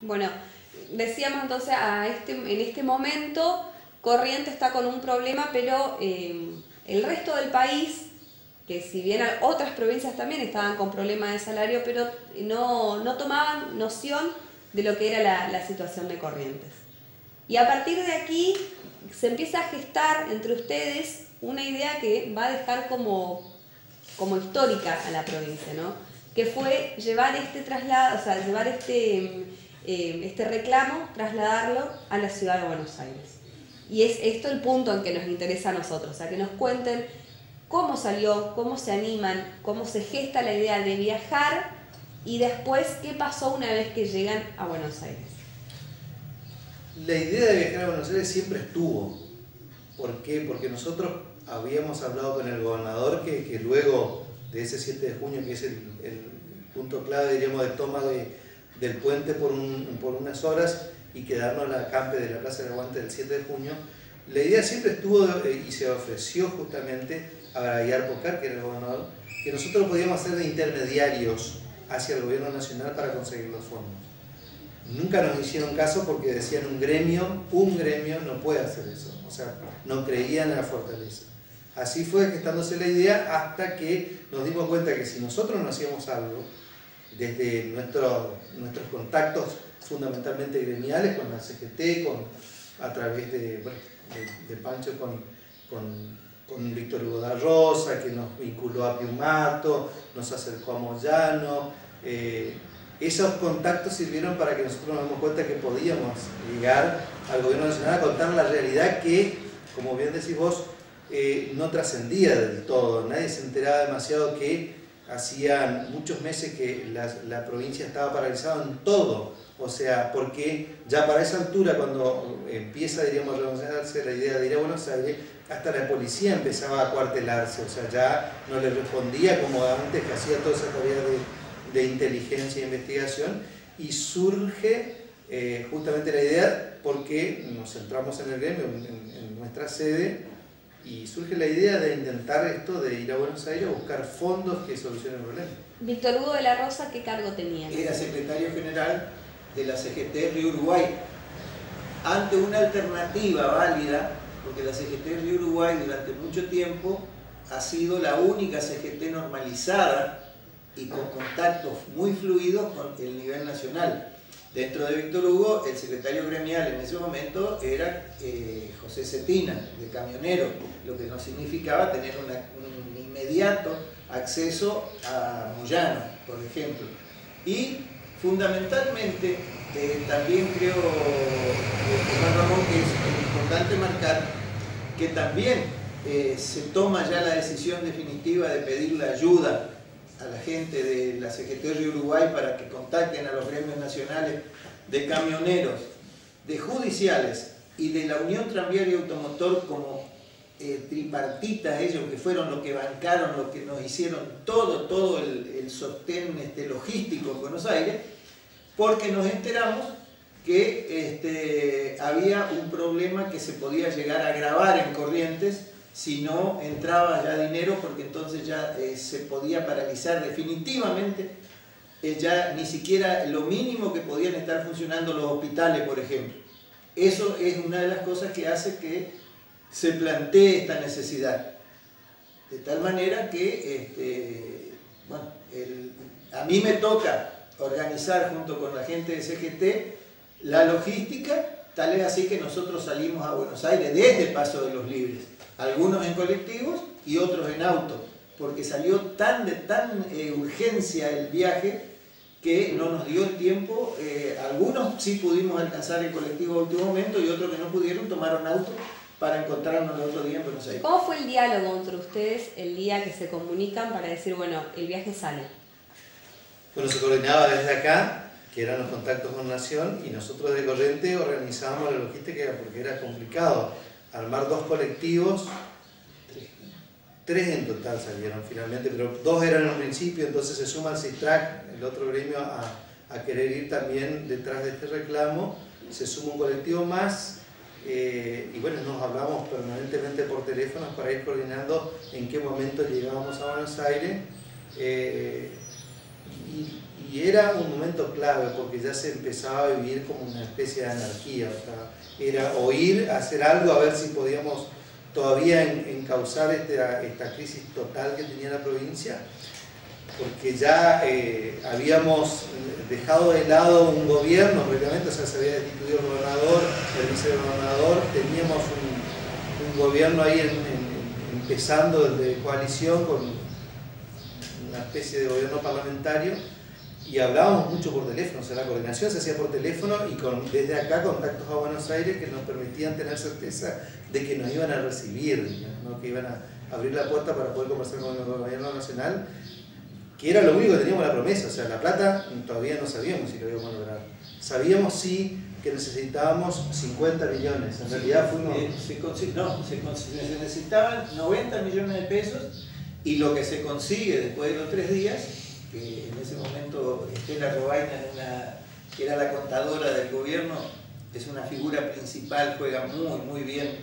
Bueno, decíamos entonces, en este momento Corrientes está con un problema, pero el resto del país, que si bien otras provincias también estaban con problemas de salario, pero no tomaban noción de lo que era la situación de Corrientes. Y a partir de aquí se empieza a gestar entre ustedes una idea que va a dejar como histórica a la provincia, ¿no? Que fue llevar este traslado, o sea, llevar este reclamo, trasladarlo a la ciudad de Buenos Aires. Y es esto el punto en que nos interesa a nosotros, o sea, que nos cuenten cómo salió, cómo se animan, cómo se gesta la idea de viajar y después qué pasó una vez que llegan a Buenos Aires. La idea de viajar a Buenos Aires siempre estuvo. ¿Por qué? Porque nosotros habíamos hablado con el gobernador que luego de ese 7 de junio, que es el punto clave, diríamos, de toma del puente por unas horas y quedarnos en la acampe de la Plaza del Aguante del 7 de junio, la idea siempre estuvo y se ofreció justamente a Braghiar Pocar, que era el gobernador, que nosotros podíamos hacer de intermediarios hacia el gobierno nacional para conseguir los fondos. Nunca nos hicieron caso porque decían un gremio no puede hacer eso, o sea, no creían en la fortaleza. Así fue gestándose la idea hasta que nos dimos cuenta que si nosotros no hacíamos algo, desde nuestros contactos fundamentalmente gremiales con la CGT, a través de Pancho con Víctor Hugo da Rosa, que nos vinculó a Piumato, nos acercó a Moyano. Esos contactos sirvieron para que nosotros nos demos cuenta que podíamos llegar al gobierno nacional a contar la realidad que, como bien decís vos, no trascendía del todo. Nadie se enteraba demasiado que hacían muchos meses que la provincia estaba paralizada en todo. O sea, porque ya para esa altura, cuando empieza, diríamos, a relacionarse la idea de ir a Buenos Aires, hasta la policía empezaba a cuartelarse. O sea, ya no le respondía como antes, que hacía toda esa tarea de inteligencia e investigación, y surge justamente la idea, porque nos centramos en el gremio, en nuestra sede, y surge la idea de intentar esto, de ir a Buenos Aires a buscar fondos que solucionen el problema. Víctor Hugo de la Rosa, ¿qué cargo tenía? Era secretario general de la CGT Río Uruguay. Ante una alternativa válida, porque la CGT Río Uruguay durante mucho tiempo ha sido la única CGT normalizada y con contactos muy fluidos con el nivel nacional. Dentro de Víctor Hugo, el secretario gremial en ese momento era José Cetina, de camionero, lo que no significaba tener un inmediato acceso a Moyano, por ejemplo. Y fundamentalmente, también creo, Juan Ramón, que es importante marcar que también se toma ya la decisión definitiva de pedir la ayuda a la gente de la CGT Río Uruguay para que contacten a los gremios nacionales de camioneros, de judiciales y de la Unión Tranviaria y Automotor como tripartitas, ellos que fueron los que bancaron, los que nos hicieron todo el sostén logístico en Buenos Aires, porque nos enteramos que había un problema que se podía llegar a agravar en Corrientes si no entraba ya dinero, porque entonces ya se podía paralizar definitivamente, ya ni siquiera lo mínimo que podían estar funcionando los hospitales, por ejemplo. Eso es una de las cosas que hace que se plantee esta necesidad. De tal manera que, bueno, a mí me toca organizar junto con la gente de CGT la logística, tal es así que nosotros salimos a Buenos Aires desde Paso de los Libres. Algunos en colectivos y otros en auto, porque salió tan urgencia el viaje que no nos dio el tiempo. Algunos sí pudimos alcanzar el colectivo a último momento y otros que no pudieron tomaron auto para encontrarnos el otro día en Buenos Aires. ¿Cómo fue el diálogo entre ustedes el día que se comunican para decir, bueno, el viaje sale? Bueno, se coordinaba desde acá, que eran los contactos con Nación, y nosotros de Corrientes organizábamos la logística porque era complicado armar dos colectivos, tres en total salieron finalmente, pero dos eran en un principio, entonces se suma el CITRAC, el otro gremio, a querer ir también detrás de este reclamo, se suma un colectivo más, y bueno, nos hablamos permanentemente por teléfono para ir coordinando en qué momento llegábamos a Buenos Aires, y y era un momento clave porque ya se empezaba a vivir como una especie de anarquía, o sea, era o ir a hacer algo a ver si podíamos todavía encauzar esta crisis total que tenía la provincia, porque ya habíamos dejado de lado un gobierno, prácticamente, o sea, se había destituido el gobernador, el vicegobernador, teníamos un gobierno ahí empezando de coalición con una especie de gobierno parlamentario, y hablábamos mucho por teléfono, o sea, la coordinación se hacía por teléfono y desde acá contactos a Buenos Aires que nos permitían tener certeza de que nos iban a recibir, digamos, ¿no? Que iban a abrir la puerta para poder conversar con el gobierno nacional, que era lo único que teníamos la promesa. O sea, la plata todavía no sabíamos si lo íbamos a lograr. Sabíamos sí que necesitábamos 50 millones, en realidad fuimos... Se necesitaban 90 millones de pesos, y lo que se consigue después de los 3 días, que en ese momento Estela Robaina, que era la contadora del gobierno, es una figura principal, juega muy bien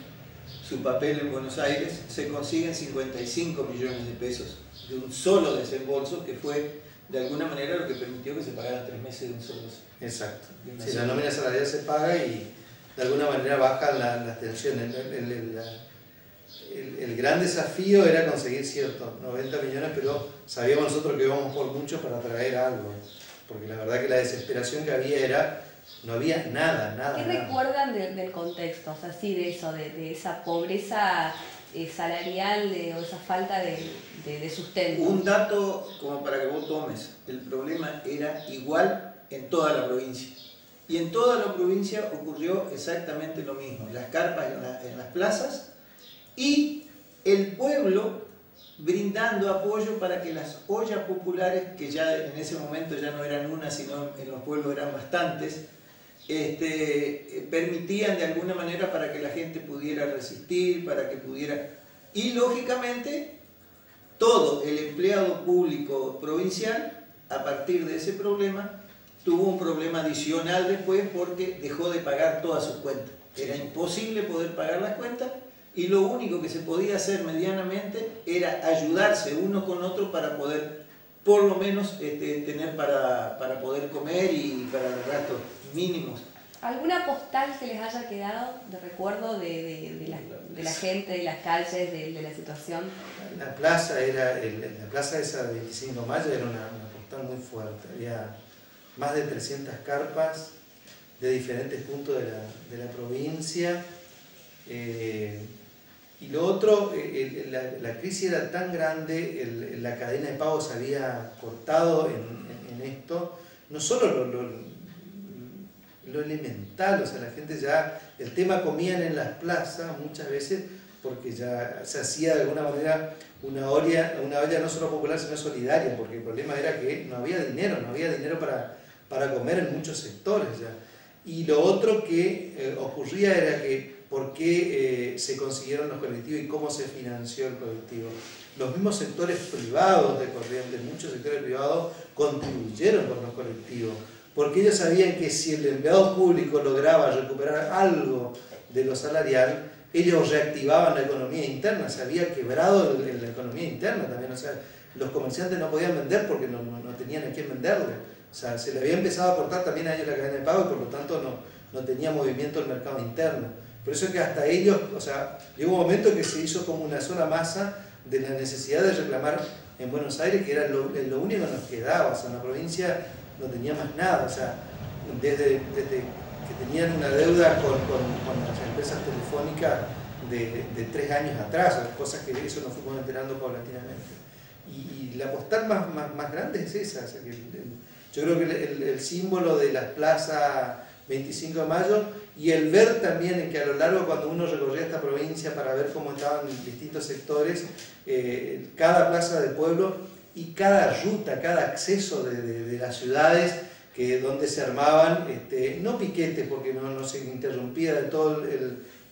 su papel en Buenos Aires, se consiguen 55 millones de pesos de un solo desembolso, que fue de alguna manera lo que permitió que se pagaran 3 meses de un solo. Exacto. Si la nómina salarial se paga y de alguna manera bajan las tensiones. El gran desafío era conseguir ciertos 90 millones, pero sabíamos nosotros que íbamos por mucho para traer algo, porque la verdad que la desesperación que había era, no había nada. ¿Qué recuerdan del contexto? O sea, sí, de eso, de esa pobreza salarial o esa falta de sustento. Un dato como para que vos tomes, el problema era igual en toda la provincia. Y en toda la provincia ocurrió exactamente lo mismo, las carpas en las plazas, y el pueblo brindando apoyo para que las ollas populares, que ya en ese momento ya no eran una, sino en los pueblos eran bastantes, permitían de alguna manera para que la gente pudiera resistir, para que pudiera... Y lógicamente, todo el empleado público provincial, a partir de ese problema, tuvo un problema adicional después porque dejó de pagar todas sus cuentas. Era imposible poder pagar las cuentas, y lo único que se podía hacer medianamente era ayudarse uno con otro para poder, por lo menos, tener para poder comer y para los gastos mínimos. ¿Alguna postal que les haya quedado de recuerdo de la gente, de las calles, de la situación? La plaza la plaza esa de 25 de mayo era una postal muy fuerte. Había más de 300 carpas de diferentes puntos de la provincia. Y lo otro, la crisis era tan grande, la cadena de pagos se había cortado en esto, no solo lo elemental, o sea, la gente ya, el tema comían en las plazas muchas veces porque ya se hacía de alguna manera una olla no solo popular sino solidaria, porque el problema era que no había dinero para comer en muchos sectores ya. Y lo otro que ocurría era que por qué se consiguieron los colectivos y cómo se financió el colectivo. Los mismos sectores privados de Corrientes, muchos sectores privados contribuyeron con los colectivos, porque ellos sabían que si el empleado público lograba recuperar algo de lo salarial, ellos reactivaban la economía interna. Se había quebrado la economía interna también, o sea, los comerciantes no podían vender porque no tenían a quién venderle. O sea, se le había empezado a cortar también a ellos la cadena de pago y por lo tanto no tenía movimiento el mercado interno. Por eso es que hasta ellos, o sea, llegó un momento que se hizo como una sola masa de la necesidad de reclamar en Buenos Aires, que era lo único que nos quedaba. O sea, en la provincia no tenía más nada. O sea, desde que tenían una deuda con las empresas telefónicas de 3 años atrás, cosas que eso nos fuimos enterando paulatinamente. Y la postal más grande es esa. O sea, que yo creo que el símbolo de las plazas 25 de mayo y el ver también que a lo largo, cuando uno recorría esta provincia para ver cómo estaban distintos sectores, cada plaza del pueblo y cada ruta, cada acceso de las ciudades donde se armaban, no piquetes porque no se interrumpía de todo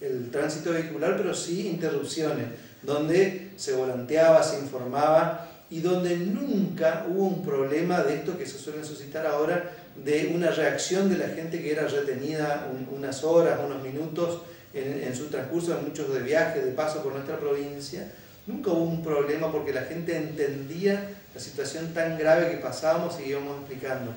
el tránsito vehicular, pero sí interrupciones, donde se volanteaba, se informaba y donde nunca hubo un problema de esto que se suele suscitar ahora, de una reacción de la gente que era retenida unas horas, unos minutos en su transcurso, en muchos de viaje, de paso por nuestra provincia. Nunca hubo un problema porque la gente entendía la situación tan grave que pasábamos y íbamos explicando.